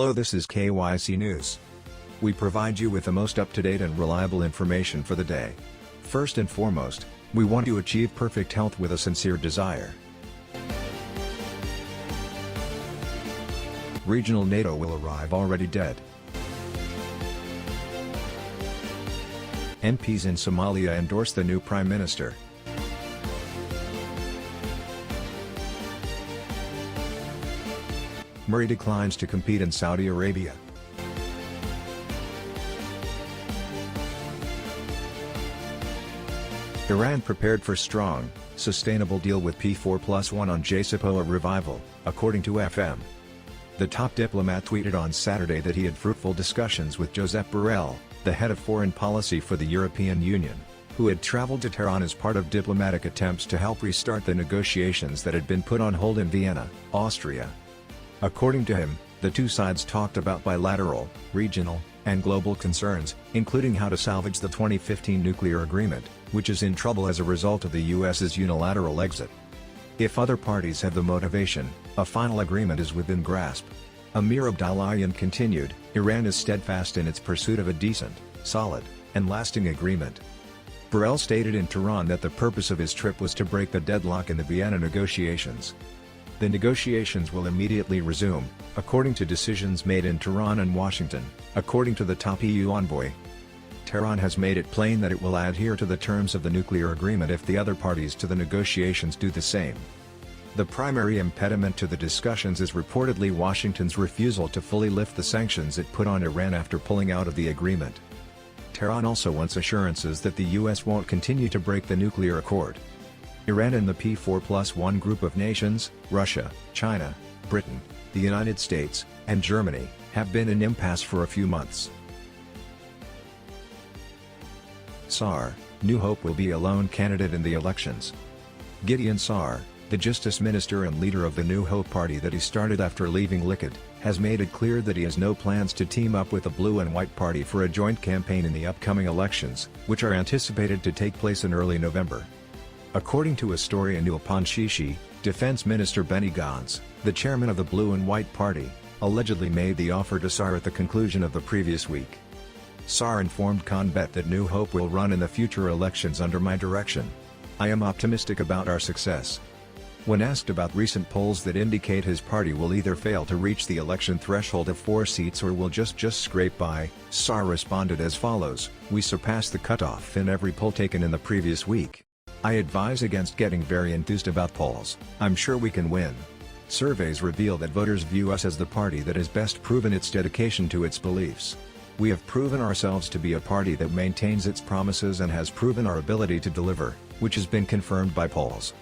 Hello, this is KYC News. We provide you with the most up-to-date and reliable information for the day. First and foremost, we want to achieve perfect health with a sincere desire. Regional NATO will arrive already dead. MPs in Somalia endorse the new Prime Minister. Murray declines to compete in Saudi Arabia. Iran prepared for strong, sustainable deal with P4+1 on JCPOA revival, according to FM. The top diplomat tweeted on Saturday that he had fruitful discussions with Josep Borrell, the head of foreign policy for the European Union, who had traveled to Tehran as part of diplomatic attempts to help restart the negotiations that had been put on hold in Vienna, Austria. According to him, the two sides talked about bilateral, regional, and global concerns, including how to salvage the 2015 nuclear agreement, which is in trouble as a result of the US's unilateral exit. If other parties have the motivation, a final agreement is within grasp. Amir Abdullahian continued, Iran is steadfast in its pursuit of a decent, solid, and lasting agreement. Borrell stated in Tehran that the purpose of his trip was to break the deadlock in the Vienna negotiations. The negotiations will immediately resume, according to decisions made in Tehran and Washington, according to the top EU envoy. Tehran has made it plain that it will adhere to the terms of the nuclear agreement if the other parties to the negotiations do the same. The primary impediment to the discussions is reportedly Washington's refusal to fully lift the sanctions it put on Iran after pulling out of the agreement. Tehran also wants assurances that the US won't continue to break the nuclear accord. Iran and the P4+1 group of nations, Russia, China, Britain, the United States, and Germany, have been in impasse for a few months. Saar, New Hope will be a lone candidate in the elections. Gideon Saar, the Justice Minister and leader of the New Hope party that he started after leaving Likud, has made it clear that he has no plans to team up with the Blue and White Party for a joint campaign in the upcoming elections, which are anticipated to take place in early November. According to historian Neil Panshishi, Defense Minister Benny Gantz, the chairman of the Blue and White Party, allegedly made the offer to Saar at the conclusion of the previous week. Saar informed Conbet that New Hope will run in the future elections under my direction. I am optimistic about our success. When asked about recent polls that indicate his party will either fail to reach the election threshold of 4 seats or will just scrape by, Saar responded as follows, "We surpassed the cutoff in every poll taken in the previous week. I advise against getting very enthused about polls. I'm sure we can win. Surveys reveal that voters view us as the party that has best proven its dedication to its beliefs. We have proven ourselves to be a party that maintains its promises and has proven our ability to deliver, which has been confirmed by polls."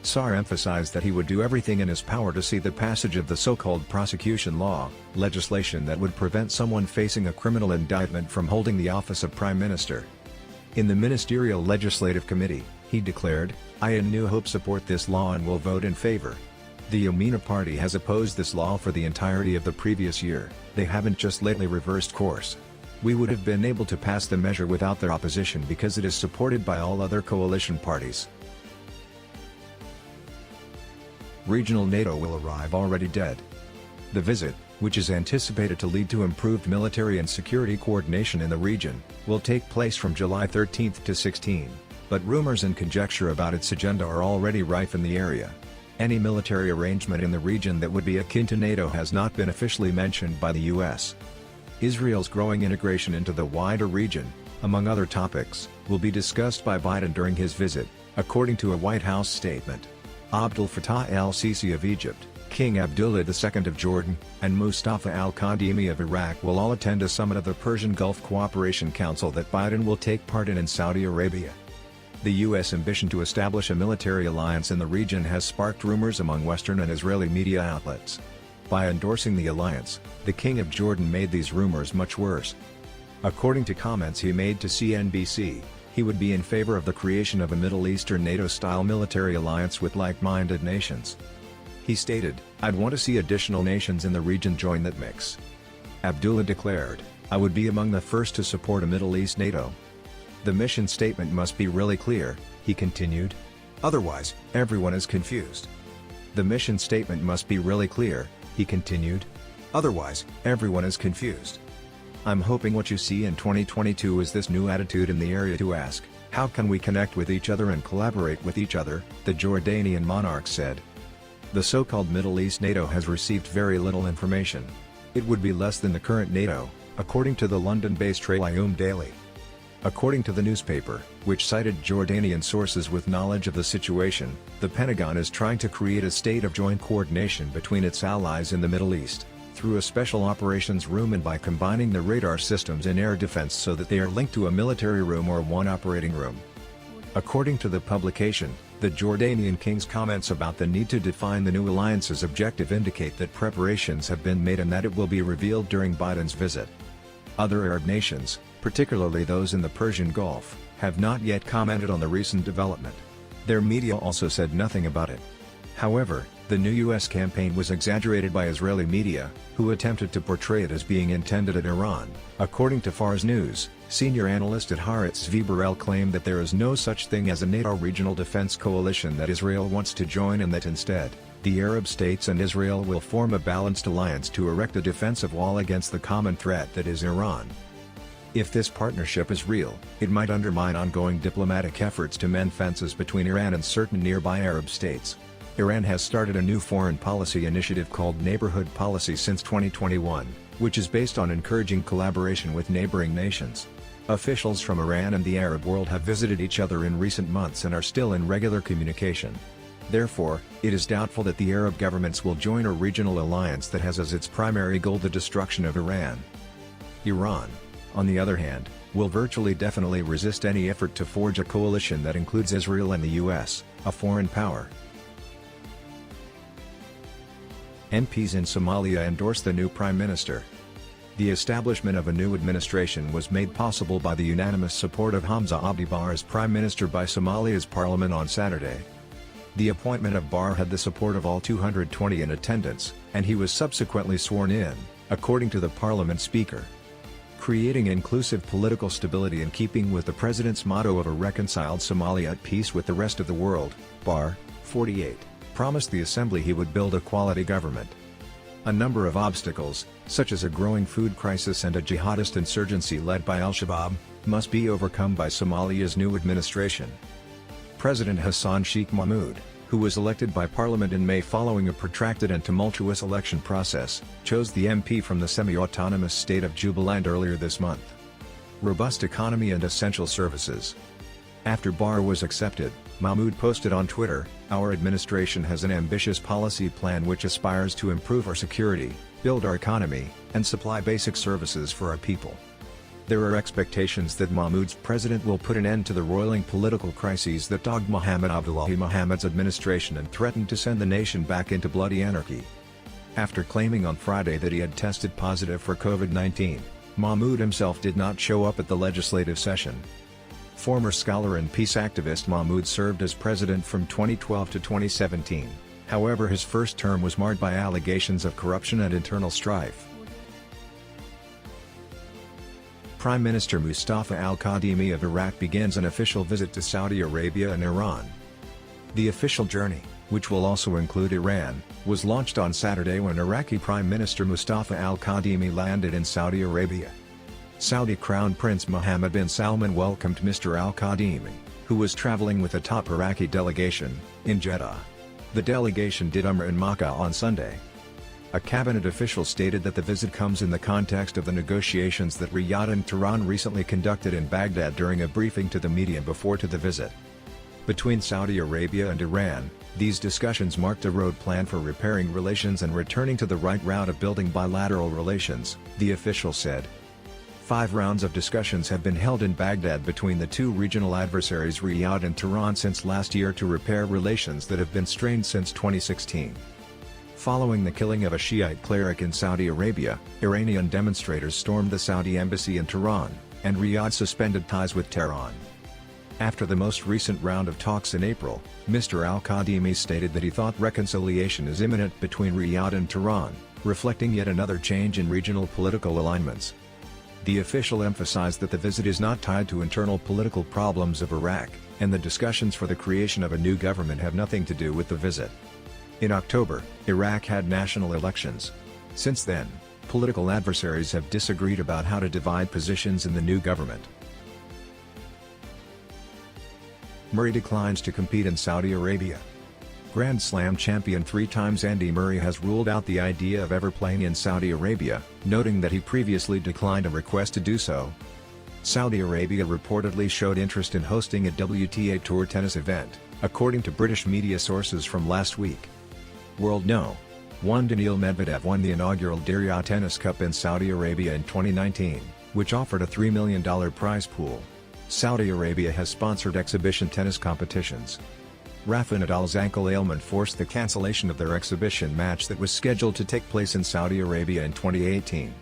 Saar emphasized that he would do everything in his power to see the passage of the so-called prosecution law, legislation that would prevent someone facing a criminal indictment from holding the office of Prime Minister. In the Ministerial Legislative Committee, he declared, "I and New Hope support this law and will vote in favor." The Yamina party has opposed this law for the entirety of the previous year. They haven't just lately reversed course. We would have been able to pass the measure without their opposition because it is supported by all other coalition parties. Regional NATO will arrive already dead. The visit, which is anticipated to lead to improved military and security coordination in the region, will take place from July 13 to 16, but rumors and conjecture about its agenda are already rife in the area. Any military arrangement in the region that would be akin to NATO has not been officially mentioned by the US. Israel's growing integration into the wider region, among other topics, will be discussed by Biden during his visit, according to a White House statement. Abdel Fattah al-Sisi of Egypt, King Abdullah II of Jordan, and Mustafa al-Kadhimi of Iraq will all attend a summit of the Persian Gulf Cooperation Council that Biden will take part in Saudi Arabia. The U.S. ambition to establish a military alliance in the region has sparked rumors among Western and Israeli media outlets. By endorsing the alliance, the King of Jordan made these rumors much worse. According to comments he made to CNBC, he would be in favor of the creation of a Middle Eastern NATO-style military alliance with like-minded nations. He stated, "I'd want to see additional nations in the region join that mix." Abdullah declared, "I would be among the first to support a Middle East NATO." The mission statement must be really clear, he continued. Otherwise, everyone is confused. The mission statement must be really clear, he continued. Otherwise, everyone is confused. I'm hoping what you see in 2022 is this new attitude in the area to ask, how can we connect with each other and collaborate with each other, the Jordanian monarch said. The so-called Middle East NATO has received very little information. It would be less than the current NATO, according to the London-based Rayum Daily. According to the newspaper, which cited Jordanian sources with knowledge of the situation, the Pentagon is trying to create a state of joint coordination between its allies in the Middle East, through a special operations room and by combining the radar systems in air defense so that they are linked to a military room or one operating room. According to the publication, the Jordanian king's comments about the need to define the new alliance's objective indicate that preparations have been made and that it will be revealed during Biden's visit. Other Arab nations, particularly those in the Persian Gulf, have not yet commented on the recent development. Their media also said nothing about it. However, the new U.S. campaign was exaggerated by Israeli media, who attempted to portray it as being intended at Iran. According to Fars News, senior analyst at Haaretz Zvi Burel claimed that there is no such thing as a NATO regional defense coalition that Israel wants to join and that instead, the Arab states and Israel will form a balanced alliance to erect a defensive wall against the common threat that is Iran. If this partnership is real, it might undermine ongoing diplomatic efforts to mend fences between Iran and certain nearby Arab states. Iran has started a new foreign policy initiative called Neighborhood Policy since 2021, which is based on encouraging collaboration with neighboring nations. Officials from Iran and the Arab world have visited each other in recent months and are still in regular communication. Therefore, it is doubtful that the Arab governments will join a regional alliance that has as its primary goal the destruction of Iran. Iran, on the other hand, will virtually definitely resist any effort to forge a coalition that includes Israel and the US, a foreign power. MPs in Somalia endorse the new prime minister. The establishment of a new administration was made possible by the unanimous support of Hamza Abdi Barre as prime minister by Somalia's parliament on Saturday. The appointment of Barre had the support of all 220 in attendance, and he was subsequently sworn in, according to the parliament speaker. Creating inclusive political stability in keeping with the president's motto of a reconciled Somalia at peace with the rest of the world, Barre, 48, promised the assembly he would build a quality government. A number of obstacles, such as a growing food crisis and a jihadist insurgency led by al-Shabaab, must be overcome by Somalia's new administration. President Hassan Sheikh Mohamud, who was elected by parliament in May following a protracted and tumultuous election process, chose the MP from the semi-autonomous state of Jubaland earlier this month. Robust economy and essential services. After Barre was accepted, Mahmoud posted on Twitter, "Our administration has an ambitious policy plan which aspires to improve our security, build our economy, and supply basic services for our people." There are expectations that Mahmoud's president will put an end to the roiling political crises that dogged Mohammed Abdullahi Mohammed's administration and threatened to send the nation back into bloody anarchy. After claiming on Friday that he had tested positive for COVID-19, Mahmoud himself did not show up at the legislative session. Former scholar and peace activist Mahmoud served as president from 2012 to 2017, however his first term was marred by allegations of corruption and internal strife. Prime Minister Mustafa al-Kadhimi of Iraq begins an official visit to Saudi Arabia and Iran. The official journey, which will also include Iran, was launched on Saturday when Iraqi Prime Minister Mustafa al-Kadhimi landed in Saudi Arabia. Saudi Crown Prince Mohammed bin Salman welcomed Mr. al-Kadhimi, who was traveling with a top Iraqi delegation, in Jeddah. The delegation did Umrah in Makkah on Sunday. A cabinet official stated that the visit comes in the context of the negotiations that Riyadh and Tehran recently conducted in Baghdad during a briefing to the media before to the visit. Between Saudi Arabia and Iran, these discussions marked a road plan for repairing relations and returning to the right route of building bilateral relations, the official said. 5 rounds of discussions have been held in Baghdad between the two regional adversaries Riyadh and Tehran since last year to repair relations that have been strained since 2016. Following the killing of a Shiite cleric in Saudi Arabia, Iranian demonstrators stormed the Saudi embassy in Tehran, and Riyadh suspended ties with Tehran. After the most recent round of talks in April, Mr. al-Kadhimi stated that he thought reconciliation is imminent between Riyadh and Tehran, reflecting yet another change in regional political alignments. The official emphasized that the visit is not tied to internal political problems of Iraq, and the discussions for the creation of a new government have nothing to do with the visit. In October, Iraq had national elections. Since then, Political adversaries have disagreed about how to divide positions in the new government. Murray declines to compete in Saudi Arabia. Grand Slam champion 3 times Andy Murray has ruled out the idea of ever playing in Saudi Arabia, noting that he previously declined a request to do so. Saudi Arabia reportedly showed interest in hosting a WTA Tour tennis event, according to British media sources from last week. World No. 1 Daniil Medvedev won the inaugural Diriyah Tennis Cup in Saudi Arabia in 2019, which offered a $3 million prize pool. Saudi Arabia has sponsored exhibition tennis competitions. Rafa Nadal's ankle ailment forced the cancellation of their exhibition match that was scheduled to take place in Saudi Arabia in 2018.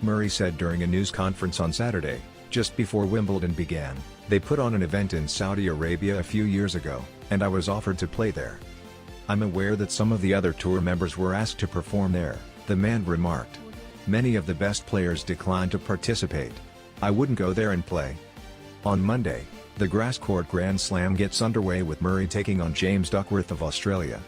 Murray said during a news conference on Saturday, just before Wimbledon began, "They put on an event in Saudi Arabia a few years ago, and I was offered to play there. I'm aware that some of the other tour members were asked to perform there," the man remarked. "Many of the best players declined to participate. I wouldn't go there and play." On Monday, the grass court Grand Slam gets underway with Murray taking on James Duckworth of Australia.